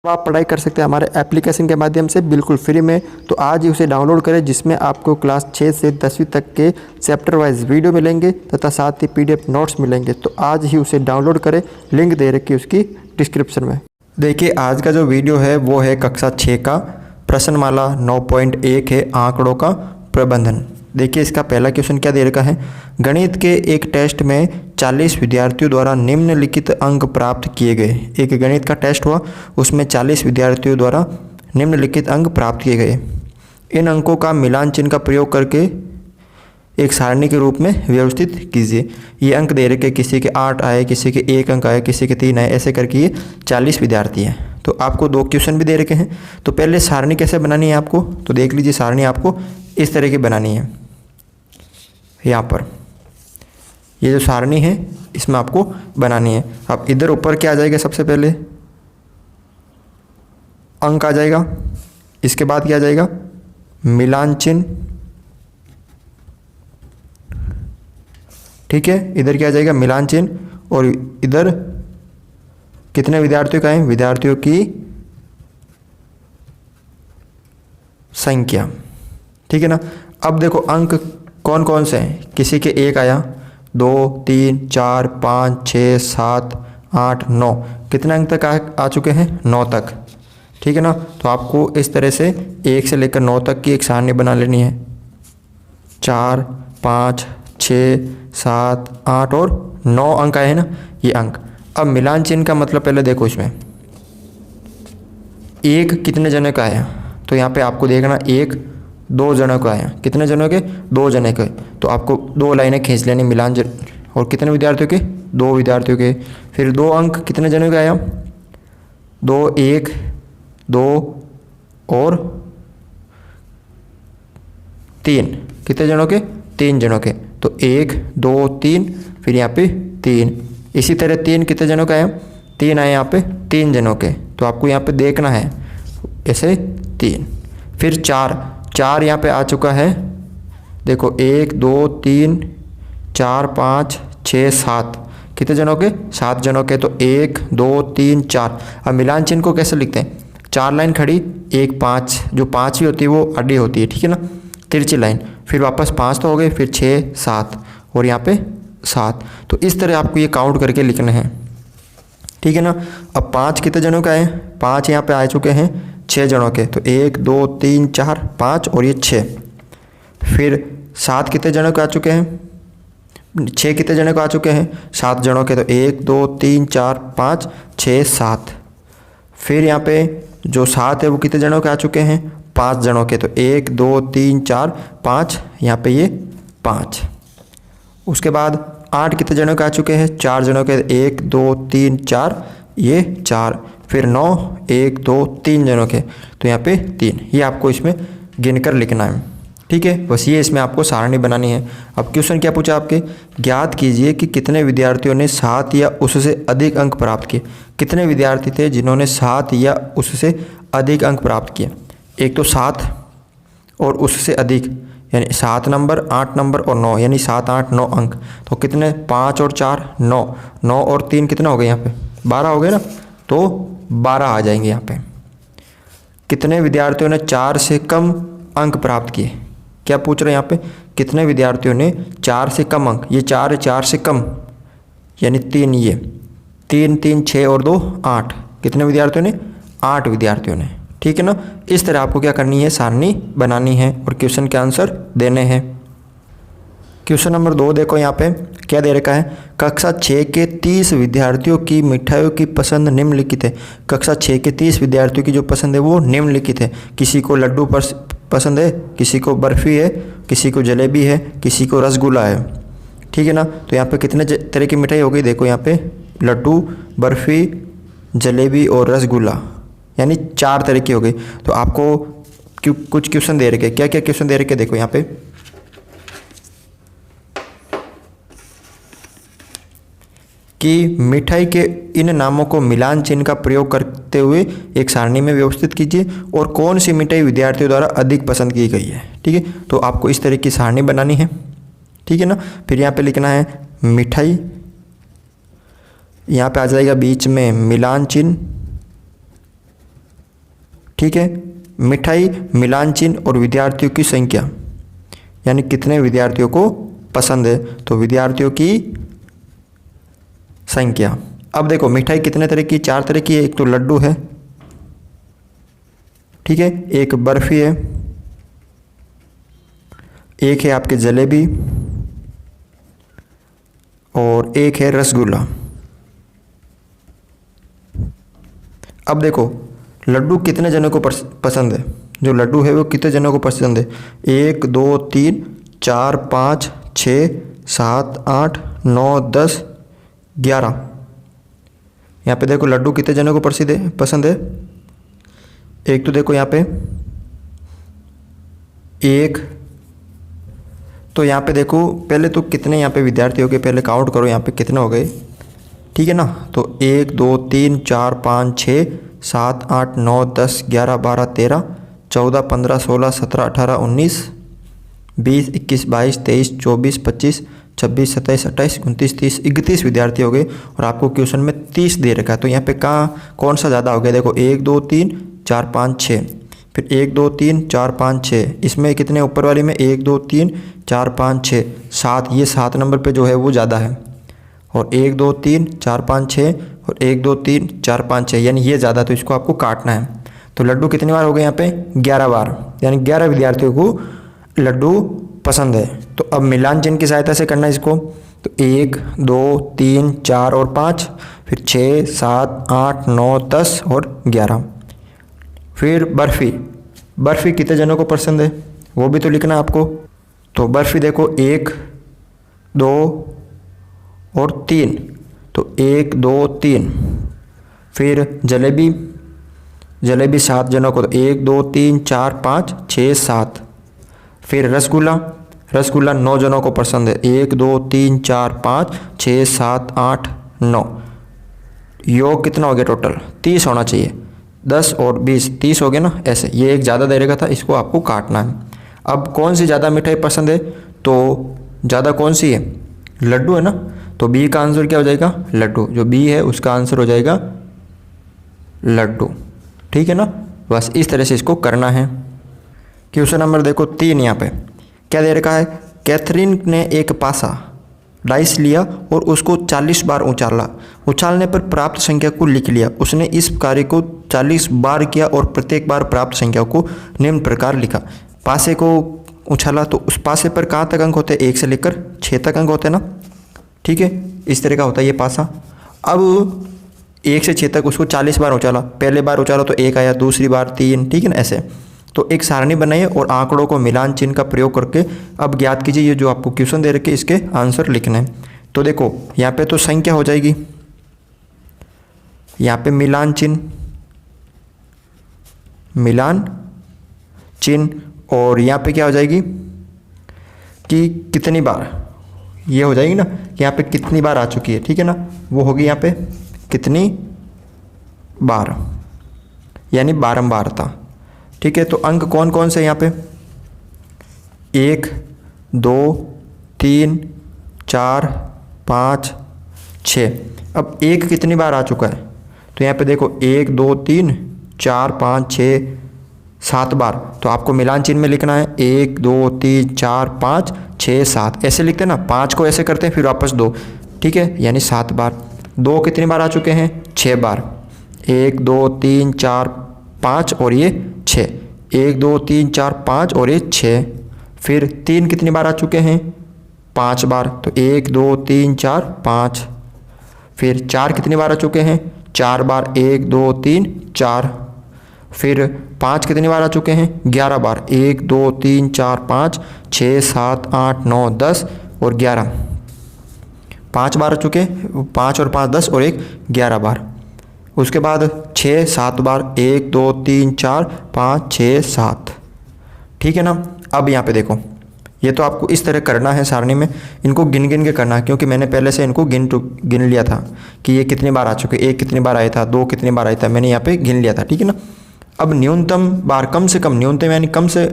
आप पढ़ाई कर सकते हैं हमारे एप्लीकेशन के माध्यम से बिल्कुल फ्री में। तो आज ही उसे डाउनलोड करें, जिसमें आपको क्लास 6 से 10वीं तक के चैप्टर वाइज वीडियो मिलेंगे तथा साथ ही पीडीएफ नोट्स मिलेंगे। तो आज ही उसे डाउनलोड करें, लिंक दे रखी है उसकी डिस्क्रिप्शन में। देखिए आज का जो वीडियो है वो है कक्षा 6 का प्रश्नमाला 9.1 है, आंकड़ों का प्रबंधन। देखिए इसका पहला क्वेश्चन क्या दे रखा है, गणित के एक टेस्ट में 40 विद्यार्थियों द्वारा निम्नलिखित अंक प्राप्त किए गए। एक गणित का टेस्ट हुआ, उसमें 40 विद्यार्थियों द्वारा निम्नलिखित अंक प्राप्त किए गए। इन अंकों का मिलान चिन्ह का प्रयोग करके एक सारणी के रूप में व्यवस्थित कीजिए। ये अंक दे रखे, किसी के 8 आए, किसी के 1 अंक आए, किसी के 3 आए, ऐसे करके ये 40 विद्यार्थी हैं। तो आपको 2 क्वेश्चन भी दे रखे हैं। तो पहले सारणी कैसे बनानी है आपको, तो देख लीजिए सारणी आपको इस तरह की बनानी है। यहाँ पर ये जो सारणी है इसमें आपको बनानी है। अब इधर ऊपर क्या आ जाएगा, सबसे पहले अंक आ जाएगा, इसके बाद क्या आ जाएगा मिलान चिन्ह, ठीक है। इधर क्या आ जाएगा मिलान चिन्ह, और इधर कितने विद्यार्थियों का है, विद्यार्थियों की संख्या, ठीक है ना। अब देखो अंक कौन कौन से हैं, किसी के 1 आया, 2 3 4 5 6 7 8 9, कितने अंक तक आ चुके हैं, 9 तक, ठीक है ना। तो आपको इस तरह से 1 से लेकर 9 तक की एक सारणी बना लेनी है। 4 5 6 7 8 और 9 अंक आए हैं ना, ये अंक। अब मिलान चिन्ह का मतलब पहले देखो, इसमें 1 कितने जने का आया, तो यहाँ पे आपको देखना 1 2 जनों का आया, कितने जनों के, 2 जने के। तो आपको 2 लाइनें खींच लेनी मिलान और कितने विद्यार्थियों के, 2 विद्यार्थियों के। फिर 2 अंक कितने जनों का आया, 2 1 2 और 3, कितने जनों के, 3 जनों के। तो 1 2 3, फिर यहाँ पे 3, इसी तरह 3 कितने जनों का आया, 3 आए यहाँ पे 3 जनों के। तो आपको यहाँ पे देखना है ऐसे 3। फिर 4 यहाँ पे आ चुका है, देखो 1 2 3 4 5 6 7, कितने जनों के, 7 जनों के। तो 1 2 3 4। अब मिलान चिन्ह को कैसे लिखते हैं, 4 लाइन खड़ी, 1 5, जो 5वीं होती है वो आडी होती है, ठीक है ना, तिरछी लाइन, फिर वापस 5 तो हो गए, फिर 6 7 और यहाँ पे 7। तो इस तरह आपको ये काउंट करके लिखना है, ठीक है ना। अब 5 कितने जनों का है, 5 यहाँ पे आ चुके हैं 6 जनों के। तो 1 2 3 4 5 और ये 6। फिर 7 कितने जनों के आ चुके हैं, 6 कितने जनों के आ चुके हैं, 7 जनों के। तो 1 2 3 4 5 6 7। फिर यहाँ पे जो 7 है वो कितने जनों के आ चुके हैं, 5 जनों के। तो 1 2 3 4 5, यहाँ पे ये 5। उसके बाद 8 कितने जनों के आ चुके हैं, 4 जनों के। 1 2 3 4, ये 4। फिर 9 1 2 3 जनों के, तो यहाँ पे 3। ये आपको इसमें गिनकर लिखना है, ठीक है। बस ये इसमें आपको सारणी बनानी है। अब क्वेश्चन क्या पूछा आपके, ज्ञात कीजिए कि कितने विद्यार्थियों ने 7 या उससे अधिक अंक प्राप्त किए। कितने विद्यार्थी थे जिन्होंने 7 या उससे अधिक अंक प्राप्त किए। एक तो 7 और उससे अधिक, यानी 7 नंबर 8 नंबर और 9, यानी 7 8 9 अंक। तो कितने, 5 और 4 9, 9 और 3 कितना हो गया, यहाँ पे 12 हो गए ना। तो 12 आ जाएंगे यहाँ पे। कितने विद्यार्थियों ने 4 से कम अंक प्राप्त किए, क्या पूछ रहे हैं यहाँ पे, कितने विद्यार्थियों ने 4 से कम अंक, ये 4 है, 4 से कम यानी 3, ये 3 3 6 और 2 8, कितने विद्यार्थियों ने, 8 विद्यार्थियों ने, ठीक है ना। इस तरह आपको क्या करनी है, सारणी बनानी है और क्वेश्चन के आंसर देने हैं। क्वेश्चन नंबर 2 देखो, यहाँ पे क्या दे रखा है, कक्षा 6 के 30 विद्यार्थियों की मिठाइयों की पसंद निम्नलिखित है। कक्षा 6 के 30 विद्यार्थियों की जो पसंद है वो निम्नलिखित है। किसी को लड्डू पसंद है, किसी को बर्फ़ी है, किसी को जलेबी है, किसी को रसगुल्ला है, ठीक है ना। तो यहाँ पे कितने तरह की मिठाई हो गई, देखो यहाँ पे लड्डू, बर्फ़ी, जलेबी और रसगुल्ला, यानी 4 तरह की हो गई। तो आपको कुछ क्वेश्चन दे रखे, क्या क्या क्वेश्चन दे रखे, देखो यहाँ पे कि मिठाई के इन नामों को मिलान चिन्ह का प्रयोग करते हुए एक सारणी में व्यवस्थित कीजिए, और कौन सी मिठाई विद्यार्थियों द्वारा अधिक पसंद की गई है, ठीक है। तो आपको इस तरह की सारणी बनानी है, ठीक है ना। फिर यहाँ पे लिखना है मिठाई, यहाँ पे आ जाएगा बीच में मिलान चिन्ह, ठीक है। मिठाई, मिलान चिन्ह और विद्यार्थियों की संख्या, यानी कितने विद्यार्थियों को पसंद है, तो विद्यार्थियों की संख्या। अब देखो मिठाई कितने तरह की, 4 तरह की है। एक तो लड्डू है, ठीक है, एक बर्फी है, एक है आपके जलेबी और एक है रसगुल्ला। अब देखो लड्डू कितने जनों को पसंद है, जो लड्डू है वो कितने जनों को पसंद है, 1 2 3 4 5 6 7 8 9 10 11। यहाँ पे देखो लड्डू कितने जनों को पसंद है। एक तो देखो यहाँ पे 1, तो यहाँ पे देखो पहले तो कितने यहाँ पे विद्यार्थी हो गए, पहले काउंट करो यहाँ पे कितने हो गए, ठीक है ना। तो 1 2 3 4 5 6 7 8 9 10 11 12 13 14 15 16 17 18 19 20 21 22 23 24 25 26 27 28 29 30 31 विद्यार्थी हो गए और आपको क्वेश्चन में 30 दे रखा है। तो यहाँ पे कहाँ कौन सा ज़्यादा हो गया, देखो 1 2 3 4 5 6, फिर 1 2 3 4 5 6, इसमें कितने ऊपर वाली में 1 2 3 4 5 6 7, ये 7 नंबर पे जो है वो ज़्यादा है। और 1 2 3 4 5 6 और 1 2 3 4 5 6, यानी ये ज़्यादा, तो इसको आपको काटना है। तो लड्डू कितनी बार हो गए यहाँ पे, 11 बार, यानी 11 विद्यार्थियों को लड्डू पसंद है। तो अब मिलान चिन्ह की सहायता से करना है इसको। तो 1 2 3 4 और 5, फिर 6 7 8 9 10 और 11। फिर बर्फ़ी कितने जनों को पसंद है वो भी तो लिखना है आपको। तो बर्फ़ी देखो 1 2 और 3, तो 1 2 3। फिर जलेबी 7 जनों को, तो 1 2 3 4 5 6 7। फिर रसगुल्ला 9 जनों को पसंद है, 1 2 3 4 5 6 7 8 9। योग कितना हो गया टोटल, 30 होना चाहिए, 10 और 20 30 हो गया ना। ऐसे ये एक ज़्यादा दे रखा था, इसको आपको काटना है। अब कौन सी ज़्यादा मिठाई पसंद है, तो ज़्यादा कौन सी है, लड्डू है ना। तो बी का आंसर क्या हो जाएगा, लड्डू। जो बी है उसका आंसर हो जाएगा लड्डू, ठीक है ना। बस इस तरह से इसको करना है। क्वेश्चन नंबर देखो 3, यहाँ पे क्या दे रखा है, कैथरीन ने एक पासा डाइस लिया और उसको 40 बार उछालने पर प्राप्त संख्या को लिख लिया। उसने इस कार्य को 40 बार किया और प्रत्येक बार प्राप्त संख्या को निम्न प्रकार लिखा। पासे को उछाला, तो उस पासे पर कहाँ तक अंक होते हैं, 1 से लेकर 6 तक अंक होते हैं ना, ठीक है। इस तरह का होता है ये पासा। अब 1 से 6 तक उसको 40 बार उछाला, पहले बार उछाला तो 1 आया, दूसरी बार 3, ठीक है ना। ऐसे तो एक सारणी बनाइए और आंकड़ों को मिलान चिन्ह का प्रयोग करके अब ज्ञात कीजिए ये जो आपको क्वेश्चन दे रखे इसके आंसर लिखने हैं। तो देखो यहाँ पे तो संख्या हो जाएगी, यहाँ पे मिलान चिन्ह और यहाँ पे क्या हो जाएगी कि कितनी बार, ये हो जाएगी ना कि यहाँ पे कितनी बार आ चुकी है, ठीक है ना। वो होगी यहाँ पे कितनी बार, यानी बारंबारता, ठीक है। तो अंक कौन कौन से यहाँ पे, 1 2 3 4 5 6। अब 1 कितनी बार आ चुका है, तो यहाँ पे देखो 1 2 3 4 5 6 7 बार। तो आपको मिलान चिन्ह में लिखना है 1 2 3 4 5 6 7, ऐसे लिखते हैं ना। 5 को ऐसे करते हैं फिर वापस 2, ठीक है, यानी 7 बार। 2 कितनी बार आ चुके हैं, 6 बार। 1 2 3 4 5 और ये 6, 1 2 3 4 5 और ये 6। फिर 3 कितनी बार आ चुके हैं, 5 बार। तो 1 2 3 4 5। फिर 4 कितनी बार आ चुके हैं, 4 बार। 1 2 3 4। फिर 5 कितनी बार आ चुके हैं, 11 बार। 1 2 3 4 5 6 7 8 9 10 और 11, 5 बार आ चुके, 5 और 5 10 और 1 11 बार। उसके बाद 6 7 बार। 1 2 3 4 5 6 7, ठीक है ना। अब यहाँ पे देखो ये तो आपको इस तरह करना है सारणी में, इनको गिन गिन के करना है क्योंकि मैंने पहले से इनको गिन लिया था कि ये कितनी बार आ चुके, 1 कितनी बार आया था, 2 कितनी बार आया था, मैंने यहाँ पे गिन लिया था, ठीक है ना। अब न्यूनतम बार, कम से कम, न्यूनतम यानी कम से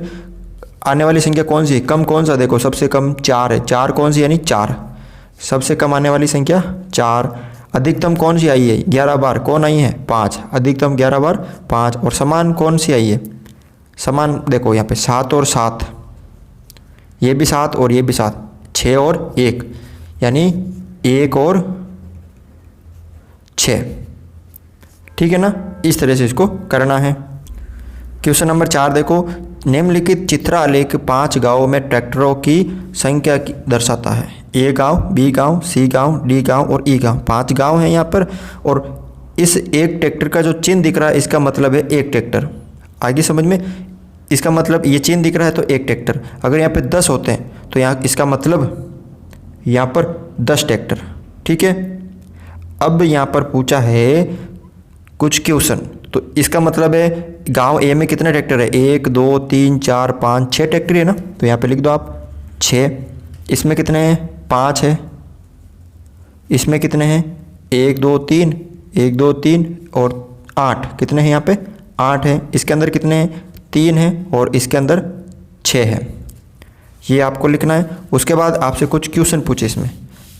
आने वाली संख्या कौन सी, कम कौन सा, देखो सबसे कम 4 है। 4 कौन सी, यानी 4, सबसे कम आने वाली संख्या 4। अधिकतम कौन सी आई है 11 बार, कौन आई है 5, अधिकतम 11 बार 5। और समान कौन सी आई है, समान देखो यहाँ पे 7 और 7, ये भी 7 और ये भी 7, 6 और 1 यानी 1 और 6। ठीक है ना, इस तरह से इसको करना है। क्वेश्चन नंबर 4 देखो, निम्नलिखित चित्रालेख 5 गांवों में ट्रैक्टरों की संख्या दर्शाता है। ए गांव, बी गांव, सी गांव, डी गांव और ई गांव। 5 गांव हैं यहाँ पर, और इस एक ट्रैक्टर का जो चिन्ह दिख रहा है इसका मतलब है एक ट्रैक्टर। आगे समझ में, इसका मतलब ये चिन्ह दिख रहा है तो एक ट्रैक्टर। अगर यहाँ पे 10 होते हैं तो यहाँ इसका मतलब यहाँ पर 10 ट्रैक्टर। ठीक है, अब यहाँ पर पूछा है कुछ क्वेश्चन, तो इसका मतलब है गांव ए में कितने ट्रैक्टर है, 1 2 3 4 5 6 ट्रैक्टर है ना, तो यहाँ पे लिख दो आप 6। इसमें कितने हैं 5 है, इसमें कितने हैं 1 2 3 1 2 3 और 8, कितने हैं यहाँ पे 8 है। इसके अंदर कितने हैं 3 है और इसके अंदर 6 है, ये आपको लिखना है। उसके बाद आपसे कुछ क्वेश्चन पूछे, इसमें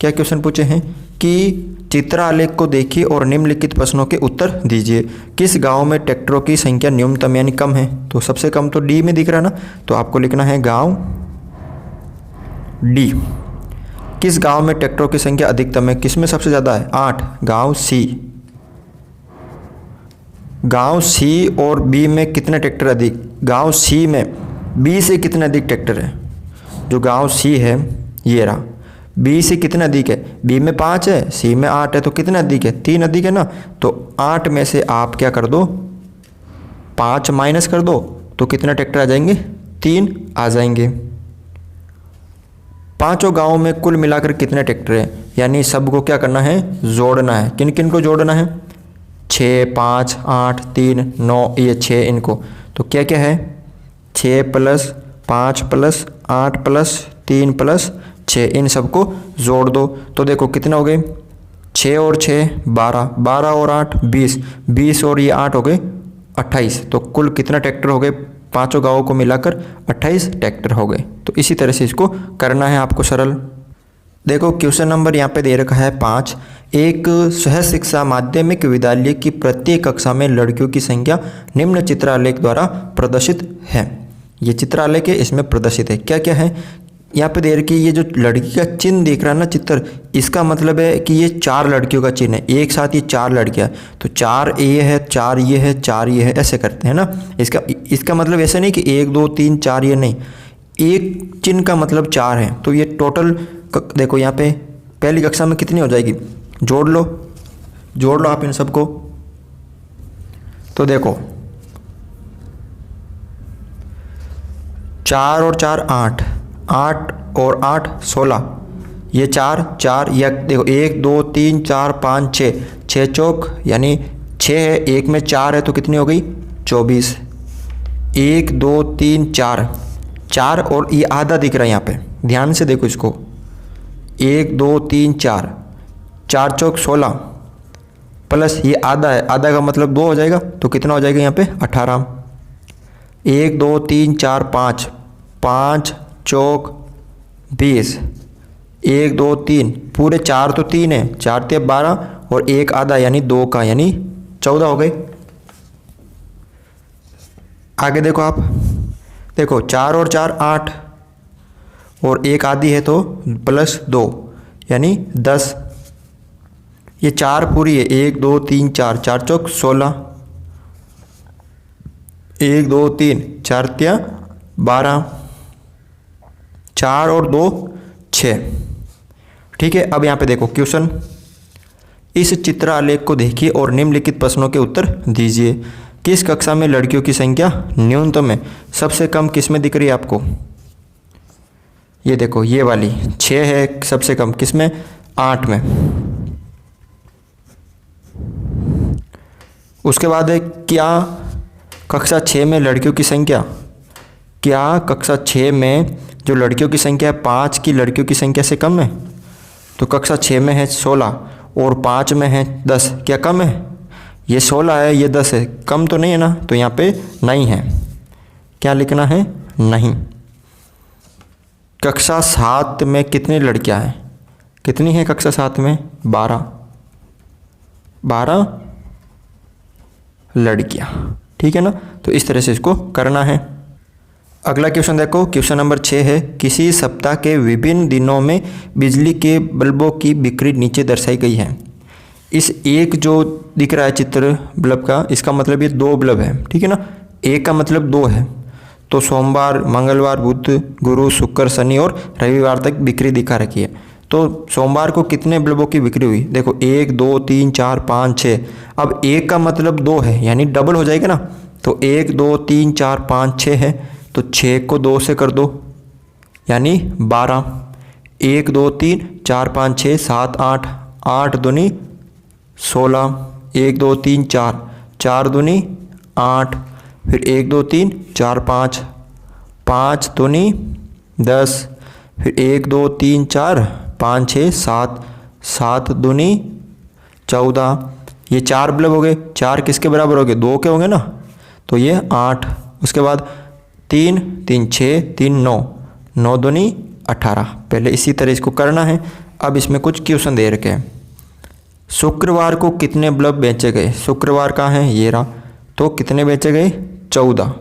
क्या क्वेश्चन पूछे हैं कि चित्रालेख को देखिए और निम्नलिखित प्रश्नों के उत्तर दीजिए। किस गांव में ट्रैक्टरों की संख्या न्यूनतम यानी कम है, तो सबसे कम तो डी में दिख रहा है ना, तो आपको लिखना है गांव डी। किस गांव में ट्रैक्टरों की संख्या अधिकतम है, किस में सबसे ज़्यादा है 8, गांव सी। गांव सी और बी में कितने ट्रैक्टर अधिक, गांव सी में बी से कितने अधिक ट्रैक्टर है, जो गांव सी है ये रहा, बी से कितने अधिक है, बी में 5 है, सी में 8 है, तो कितने अधिक है 3 अधिक है ना। तो 8 में से आप क्या कर दो 5 माइनस कर दो, तो कितने ट्रैक्टर आ जाएंगे 3 आ जाएंगे। पांचों गांवों में कुल मिलाकर कितने ट्रैक्टर हैं, यानी सबको क्या करना है जोड़ना है। किन किन को जोड़ना है 6 5 8 3 9 ये 6 इनको, तो क्या क्या है 6 + 5 + 8 + 3 + 6, इन सबको जोड़ दो। तो देखो कितना हो गए 6 और 6 12, 12 और 8 20, 20 और ये 8 हो गए 28। तो कुल कितना ट्रैक्टर हो गए पांचों गांवों को मिलाकर 28 ट्रैक्टर हो गए। तो इसी तरह से इसको करना है आपको सरल। देखो क्वेश्चन नंबर यहाँ पे दे रखा है 5, एक सह शिक्षा माध्यमिक विद्यालय की प्रत्येक कक्षा में लड़कियों की संख्या निम्न चित्रालेख द्वारा प्रदर्शित है। ये चित्रालेख है, इसमें प्रदर्शित है क्या क्या है। यहाँ पे दे रखी ये जो लड़की का चिन्ह देख रहा है ना चित्र, इसका मतलब है कि ये 4 लड़कियों का चिन्ह है, एक साथ ये 4 लड़कियाँ, तो 4 ये है 4 ये है 4 ये है, ऐसे करते हैं ना। इसका मतलब ऐसा नहीं कि 1 2 3 4 ये नहीं, एक चिन्ह का मतलब 4 है। तो ये टोटल देखो यहाँ पे पहली कक्षा में कितनी हो जाएगी, जोड़ लो आप इन सबको। तो देखो 4 और 4 8, 8 और 8 16, ये 4 4, या देखो 1 2 3 4 5 6, 6 चौक यानी 6 है, एक में 4 है तो कितनी हो गई 24। 1 2 3 4, 4 और ये आधा दिख रहा है यहाँ पे, ध्यान से देखो इसको, 1 2 3 4, 4 चौक 16 प्लस ये आधा है, आधा का मतलब 2 हो जाएगा, तो कितना हो जाएगा यहाँ पे 18। 1 2 3 4 5, 5 चौक 20, 1 2 3 पूरे 4 तो 3 है, 4 × 12 और 1 आधा यानी 2 का यानी 14 हो गए। आगे देखो आप, देखो 4 और 4 8 और 1 आधी है तो +2 यानी 10। ये 4 पूरी है, 1 2 3 4, 4 चौक 16, 1 2 3 4 × 12, 4 और 2 6। ठीक है, अब यहाँ पे देखो क्वेश्चन, इस चित्रालेख को देखिए और निम्नलिखित प्रश्नों के उत्तर दीजिए। किस कक्षा में लड़कियों की संख्या न्यूनतम है, सबसे कम किस में दिख रही है आपको, ये देखो ये वाली 6 है, सबसे कम किस में 8 में। उसके बाद है क्या कक्षा 6 में लड़कियों की संख्या, क्या कक्षा 6 में जो लड़कियों की संख्या है 5 की लड़कियों की संख्या से कम है, तो कक्षा 6 में है 16 और 5 में है 10, क्या कम है, ये 16 है ये 10 है, कम तो नहीं है ना, तो यहाँ पे नहीं है, क्या लिखना है नहीं। कक्षा 7 में कितनी लड़कियाँ हैं, कितनी है कक्षा 7 में 12, 12 लड़कियां। ठीक है ना, तो इस तरह से इसको करना है। अगला क्वेश्चन देखो, क्वेश्चन नंबर 6 है, किसी सप्ताह के विभिन्न दिनों में बिजली के बल्बों की बिक्री नीचे दर्शाई गई है। इस एक जो दिख रहा है चित्र बल्ब का, इसका मतलब ये 2 बल्ब है। ठीक है ना, एक का मतलब 2 है, तो सोमवार, मंगलवार, बुध, गुरु, शुक्र, शनि और रविवार तक बिक्री दिखा रखी है। तो सोमवार को कितने बल्बों की बिक्री हुई? देखो 1 2 3 4 5 6। अब एक का मतलब 2 है, यानी डबल हो जाएगा ना। तो 1 2 3 4 5 6 है, तो 6 को 2 से कर दो यानी 12। 1 2 3 4 5 6 7 8, 8 दूनी 16, 1 2 3 4, 4 दूनी 8, फिर 1 2 3 4 5, 5 दूनी 10, फिर 1 2 3 4 5 6 7, 7 दूनी 14। ये 4 बल्ब हो गए, 4 किसके बराबर हो गए? 2 के होंगे ना, तो ये 8। उसके बाद 3 3 6 3 9, 9 दूनी 18। पहले इसी तरह इसको करना है। अब इसमें कुछ क्वेश्चन दे रखे हैं। शुक्रवार को कितने बल्ब बेचे गए? शुक्रवार का है ये रहा, तो कितने बेचे गए? 14।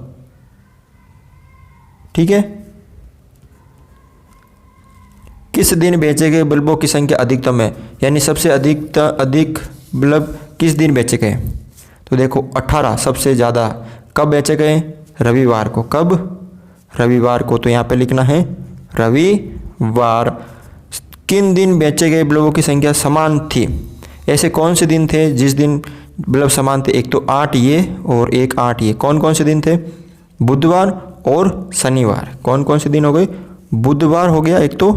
ठीक है, किस दिन बेचे गए बल्बों की संख्या अधिकतम है, यानी सबसे अधिक बल्ब किस दिन बेचे गए? तो देखो 18 सबसे ज़्यादा। कब बेचे गए? रविवार को। कब? रविवार को, तो यहाँ पे लिखना है रविवार। किन दिन बेचे गए बल्बों की संख्या समान थी? ऐसे कौन से दिन थे जिस दिन बल्ब समान थे? एक तो 8 ये और एक 8 ये। कौन कौन से दिन थे? बुधवार और शनिवार। कौन कौन से दिन हो गए? बुधवार हो गया एक तो,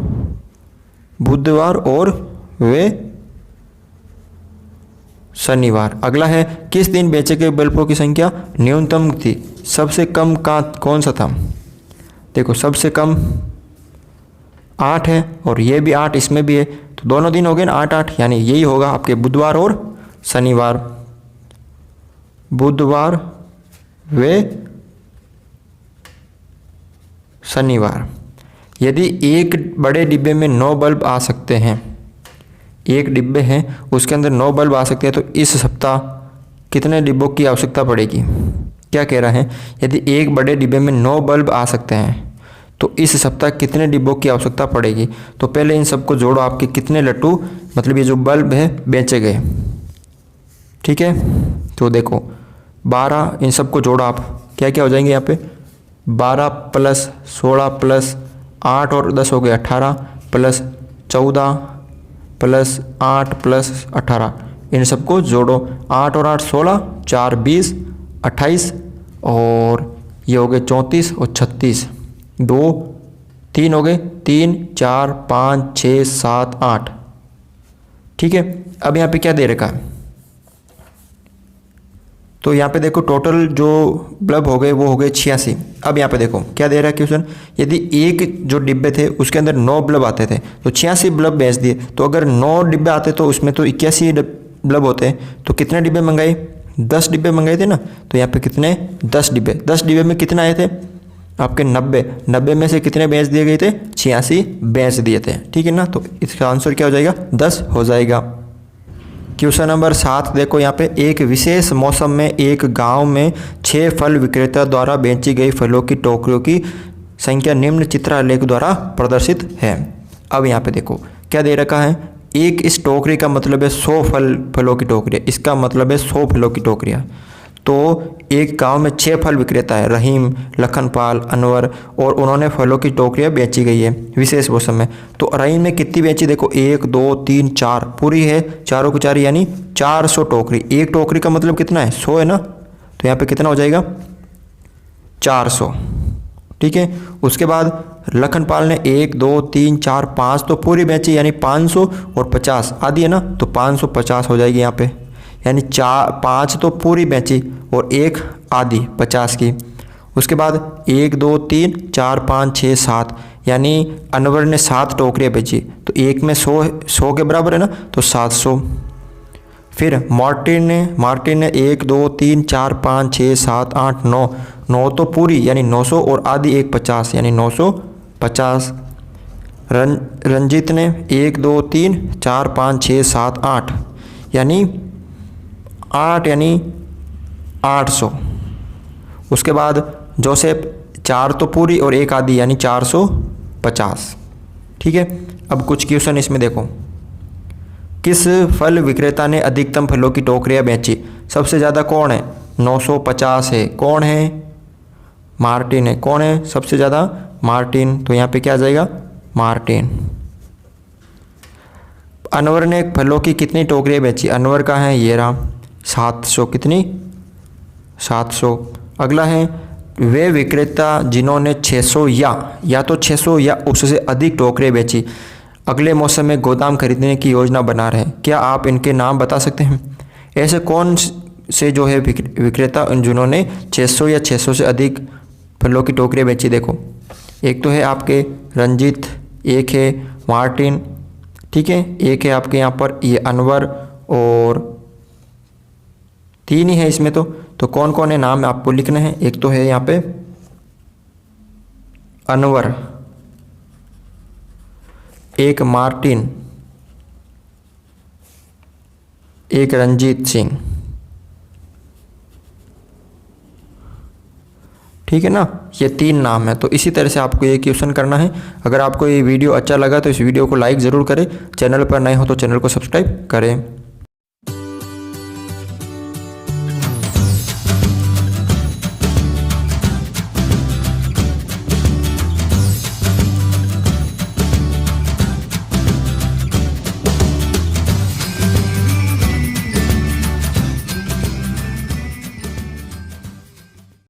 बुधवार और वे शनिवार। अगला है, किस दिन बेचे गए बल्बों की संख्या न्यूनतम थी? सबसे कम का कौन सा था? देखो सबसे कम 8 है और ये भी 8, इसमें भी है, तो दोनों दिन हो गए ना 8 8, यानी यही होगा आपके बुधवार और शनिवार। बुधवार वे शनिवार। यदि एक बड़े डिब्बे में 9 बल्ब आ सकते हैं, एक डिब्बे हैं उसके अंदर 9 बल्ब आ सकते हैं, तो इस सप्ताह कितने डिब्बों की आवश्यकता पड़ेगी? क्या कह रहा है? यदि एक बड़े डिब्बे में 9 बल्ब आ सकते हैं तो इस सप्ताह कितने डिब्बों की आवश्यकता पड़ेगी? तो पहले इन सबको जोड़ो, आपके कितने लट्टू, मतलब ये जो बल्ब है बेचे गए। ठीक है, तो देखो 12, इन सबको जोड़ो आप, क्या क्या हो जाएंगे यहाँ पे? 12 प्लस 16 प्लस 8 और 10 हो गए 18, प्लस 14 प्लस 8 प्लस 18, इन सबको जोड़ो। 8 और 8 16, 4 20 28, और ये हो गए 34 और 36, 2 3 हो गए, 3 4 5 6 7 8। ठीक है, अब यहाँ पे क्या दे रखा है? तो यहाँ पे देखो टोटल जो बल्ब हो गए वो हो गए 86। अब यहाँ पे देखो क्या दे रहा है क्वेश्चन, यदि एक जो डिब्बे थे उसके अंदर 9 बल्ब आते थे तो 86 बल्ब बेच दिए, तो अगर 9 डिब्बे आते तो उसमें तो 81 बल्ब होते हैं, तो कितने डिब्बे मंगाए? 10 डिब्बे मंगाए थे ना। तो यहाँ पे कितने? 10 डिब्बे। 10 डिब्बे में कितने आए थे? आपके 90। 90 में से कितने बेच दिए गए थे? 86 बेच दिए थे। ठीक है ना, तो इसका आंसर क्या हो जाएगा? 10 हो जाएगा। क्वेश्चन नंबर 7 देखो यहाँ पे, एक विशेष मौसम में एक गांव में 6 फल विक्रेता द्वारा बेची गई फलों की टोकरियों की संख्या निम्न चित्रालेख द्वारा प्रदर्शित है। अब यहाँ पे देखो क्या दे रखा है, एक इस टोकरी का मतलब है 100 फलों की टोकरियाँ, इसका मतलब है 100 फलों की टोकरियाँ। तो एक गांव में 6 फल विक्रेता है, रहीम, लखनपाल, अनवर, और उन्होंने फलों की टोकरियाँ बेची गई है विशेष मौसम में। तो रहीम ने कितनी बेची? देखो 1 2 3 4 पूरी है, चारों की चार यानी 400 टोकरी। एक टोकरी का मतलब कितना है? 100 है ना, तो यहाँ पे कितना हो जाएगा? 400। ठीक है, उसके बाद लखनपाल ने 1 2 3 4 5 तो पूरी बेची, यानी 500 और 50 आधी है ना, तो 550 हो जाएगी यहाँ पे, यानी 5 तो पूरी बेची और 1 आधी 50 की। उसके बाद 1 2 3 4 5 6 7, यानी अनवर ने 7 टोकरियाँ बेची, तो एक में 100 के बराबर है ना, तो 700। फिर मार्टिन ने 1 2 3 4 5 6 7 8 9 तो पूरी यानी 900 और आधी 1 50, यानी 950। रंजीत ने 1 2 3 4 5 6 7 8, यानी 8 यानी 800। उसके बाद जोसेफ 4 तो पूरी और 1 आधी यानी 450। ठीक है, अब कुछ क्वेश्चन इसमें देखो। किस फल विक्रेता ने अधिकतम फलों की टोकरियां बेची? सबसे ज़्यादा कौन है? 950 है। कौन है? मार्टिन है। कौन है सबसे ज़्यादा? मार्टिन। तो यहाँ पे क्या आ जाएगा? मार्टिन। अनवर ने फलों की कितनी टोकरियां बेची? अनवर का है ये रहा 700। कितनी? 700। अगला है वे विक्रेता जिन्होंने 600 या तो 600 या उससे अधिक टोकरियां बेची अगले मौसम में गोदाम खरीदने की योजना बना रहे हैं। क्या आप इनके नाम बता सकते हैं? ऐसे कौन से जो है विक्रेता जिन्होंने 600 या 600 से अधिक फलों की टोकरियां बेची? देखो, एक तो है आपके रंजीत, एक है मार्टिन, ठीक है, एक है आपके यहाँ पर ये अनवर, और 3 ही है इसमें। तो कौन कौन है नाम आपको लिखना है। एक तो है यहाँ पे अनवर, एक मार्टिन, एक रंजीत सिंह। ठीक है ना, ये 3 नाम है। तो इसी तरह से आपको ये क्वेश्चन करना है। अगर आपको ये वीडियो अच्छा लगा तो इस वीडियो को लाइक ज़रूर करें। चैनल पर नए हो तो चैनल को सब्सक्राइब करें।